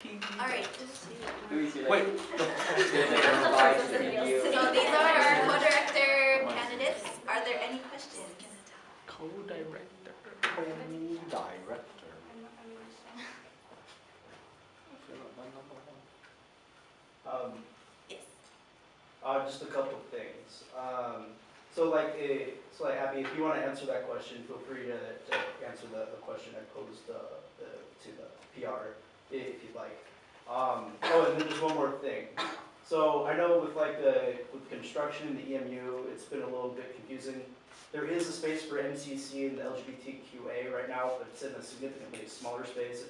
Alright. Wait. So these are our co-director candidates. Are there any questions? Co-director. Yes. Just a couple of things. So Abby, if you want to answer that question, feel free to answer the question I posed to the PR if you'd like. And then just one more thing. So I know with with construction in the EMU, it's been a little bit confusing. There is a space for MCC and the LGBTQA right now, but it's in a significantly smaller space.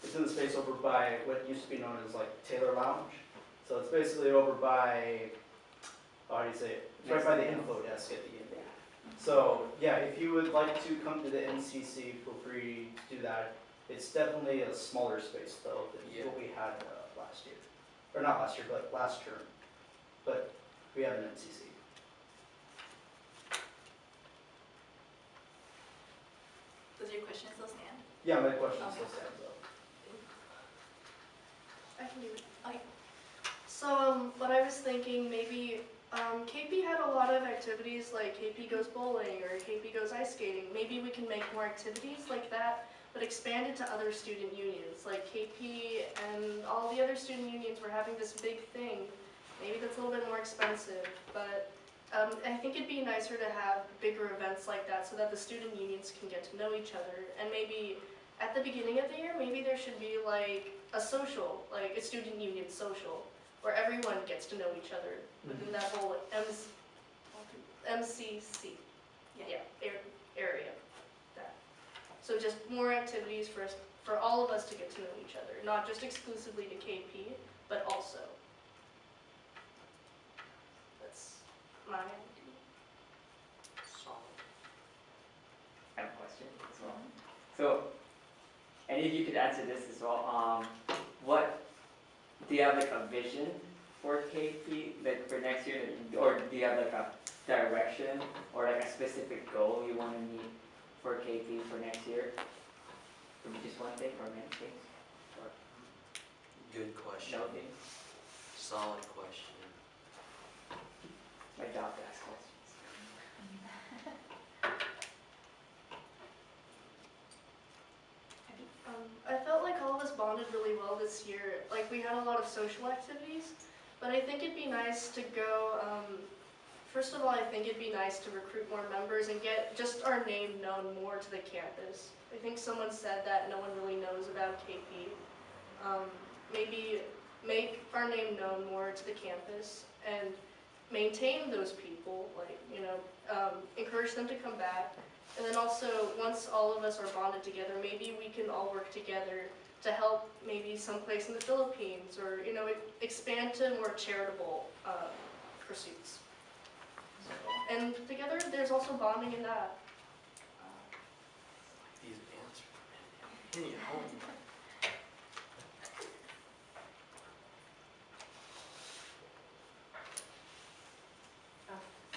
It's in the space over by what used to be known as like Taylor Lounge. So it's basically over by, how do you say it? It's right by the info desk at the end. So yeah, if you would like to come to the MCC, feel free to do that. It's definitely a smaller space though than what we had last year. Or not last year, but last term. But we have an MCC. Does your question still stand? Yeah, my question Okay. still stands though. I can do it. Okay. So what I was thinking, maybe KP had a lot of activities like KP goes bowling or KP goes ice skating. Maybe we can make more activities like that, but expand it to other student unions. Like KP and all the other student unions were having this big thing. Maybe that's a little bit more expensive, but I think it'd be nicer to have bigger events like that so that the student unions can get to know each other. And maybe at the beginning of the year, maybe there should be like a social, like a student union social, where everyone gets to know each other within that whole MCC area. That. So just more activities for all of us to get to know each other, not just exclusively to KP, but also. That's my idea. I have a question as well. So, any of you could answer this as well. What do you have like a vision for KP like for next year, or do you have like a direction or like a specific goal you want to meet for KP for next year? Could be just one thing or many things? Or Good question. no things? Solid question. My job to ask questions. I felt like all of us bonded really well this year. Like we had a lot of social activities, but I think it'd be nice to go, first of all, I think it'd be nice to recruit more members and get just our name known more to the campus. I think someone said that no one really knows about KP. Maybe make our name known more to the campus and maintain those people, like, encourage them to come back. And then also, once all of us are bonded together, maybe we can all work together to help maybe someplace in the Philippines or, expand to more charitable pursuits. So, and together, there's also bonding in that. These answers.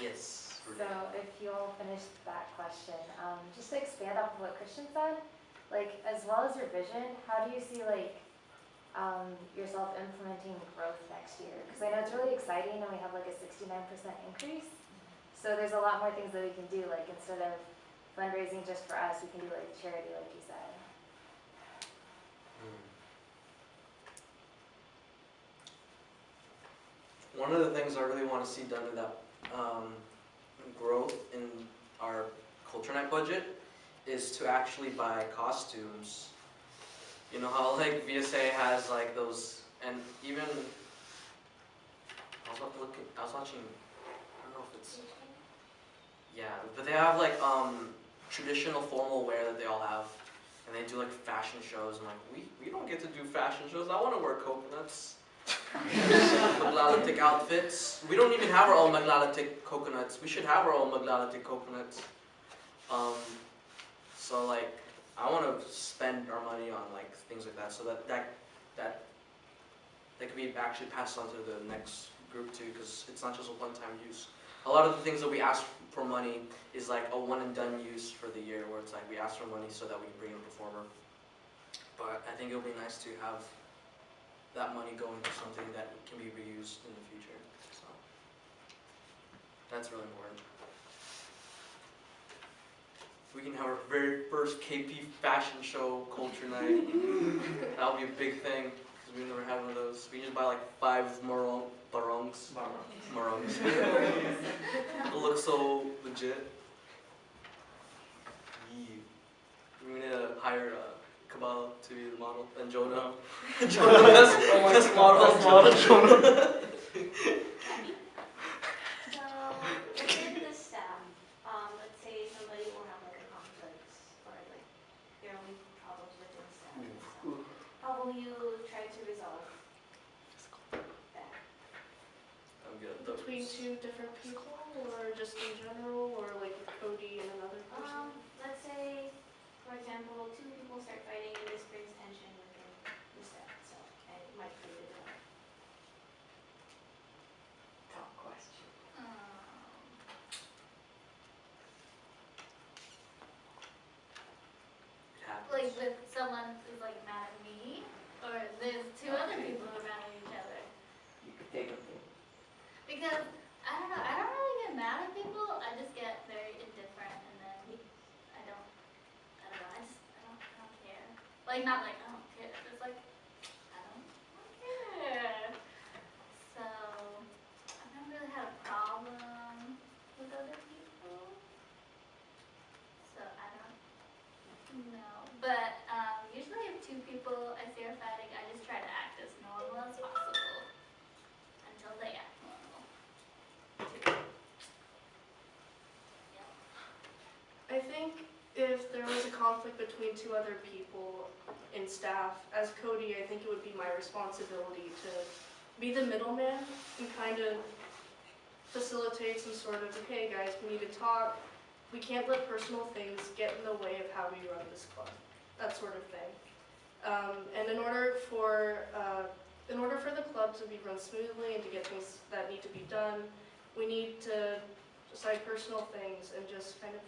Yes. So if you'll finish that question, just to expand off of what Christian said, like as well as your vision, how do you see yourself implementing growth next year? Because I know it's really exciting and we have like a 69% increase. So there's a lot more things that we can do, like instead of fundraising just for us, we can do like charity like you said. One of the things I really want to see done to that growth in our Culture Night budget is to actually buy costumes. You know how like VSA has like those, and even I was watching, I don't know if it's, yeah, but they have like traditional formal wear that they all have, and they do like fashion shows. I'm like, we don't get to do fashion shows. I want to wear coconuts. Maglalatic outfits. We don't even have our own Maglalatic coconuts. We should have our own Maglalatic coconuts. So like, I want to spend our money on like things like that, so that could be actually passed on to the next group too, because it's not just a one-time use. A lot of the things that we ask for money is like a one and done use for the year, where it's like we ask for money so that we can bring in a performer. But I think it would be nice to have that money go into something that can be reused in the future. So that's really important. We can have our very first KP fashion show culture night. That'll be a big thing because we've never had one of those. We just buy like 5 barongs. It'll look so legit. Yeah. We need to hire Kabbalah to be the model and Jonah. Jonah, best model. Jonah. So, within the staff, let's say somebody will have like a conflict or like there will be problems within staff. So, how will you try to resolve that? I'm good at those. Between two different people, or just in general, or like with Cody and another person? Let's say, for example, 2 people start fighting and this brings tension within the staff itself and it might create a divide. Tough question. It happens. Like with someone who's like mad at me, or there's 2 other people who are mad at each other. You could take them. Because I don't know, I don't really get mad at people. I just get very indifferent, and then I don't know. I don't care. Like not like I don't care. It's like I don't care. So I've never really had a problem with other people. So I don't know. But usually if 2 people I see are fighting, I just try to act as normal as possible until they act normal. I think if there was a conflict between 2 other people in staff, as Cody, I think it would be my responsibility to be the middleman and kind of facilitate some sort of, okay guys, we need to talk. We can't let personal things get in the way of how we run this club, that sort of thing. And in order for the club to be run smoothly and to get things that need to be done, we need to decide personal things and just kind of,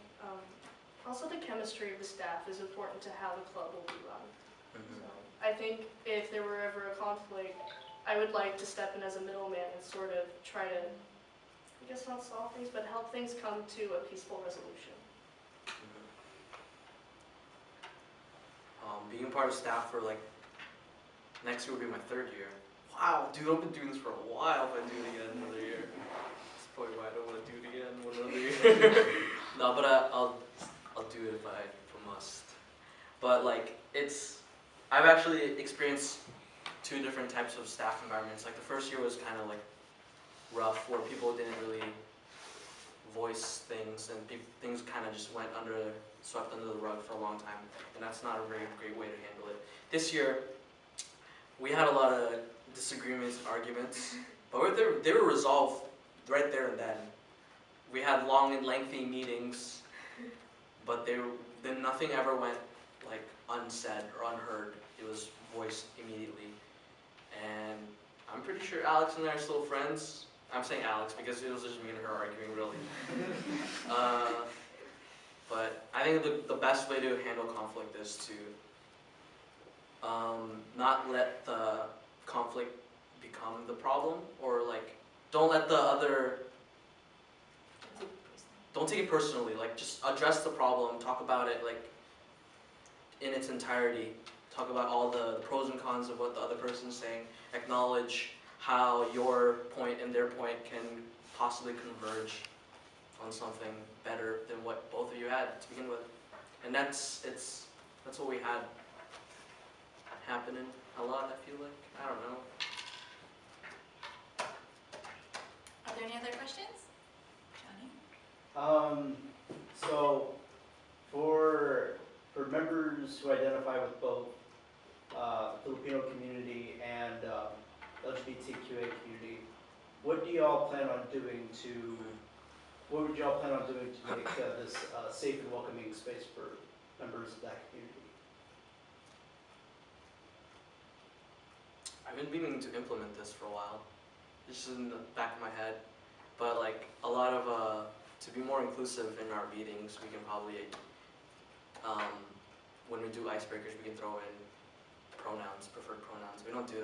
also the chemistry of the staff is important to how the club will be run. So I think if there were ever a conflict, I would like to step in as a middleman and sort of try to, I guess not solve things, but help things come to a peaceful resolution. Being part of staff for like next year will be my 3rd year. Wow, dude, I've been doing this for a while. If I do it again another year, that's probably why I don't want to do it again another year. No, but I'll do it if I must. But like I've actually experienced 2 different types of staff environments. Like the first year was kind of like rough, where people didn't really voice things and things kind of just went swept under the rug for a long time, and that's not a very great way to handle it. This year, we had a lot of disagreements, arguments, but they were resolved right there and then. We had long and lengthy meetings, but then nothing ever went like unsaid or unheard. It was voiced immediately, and I'm pretty sure Alex and I are still friends. I'm saying Alex because it was just me and her arguing, really. But I think the best way to handle conflict is to not let the conflict become the problem, or like don't take it personally. Like just address the problem, talk about it like in its entirety. Talk about all the pros and cons of what the other person's saying. Acknowledge how your point and their point can possibly converge on something better than what both of you had to begin with. And that's what we had happening a lot, I feel like. I don't know. Are there any other questions? Johnny? So for members who identify with both Filipino community and LGBTQA community, what would y'all plan on doing to make this a safe and welcoming space for members of that community? I've been meaning to implement this for a while. This is in the back of my head. But like a lot of, to be more inclusive in our meetings, we can probably, when we do icebreakers, we can throw in pronouns, preferred pronouns. We don't do that.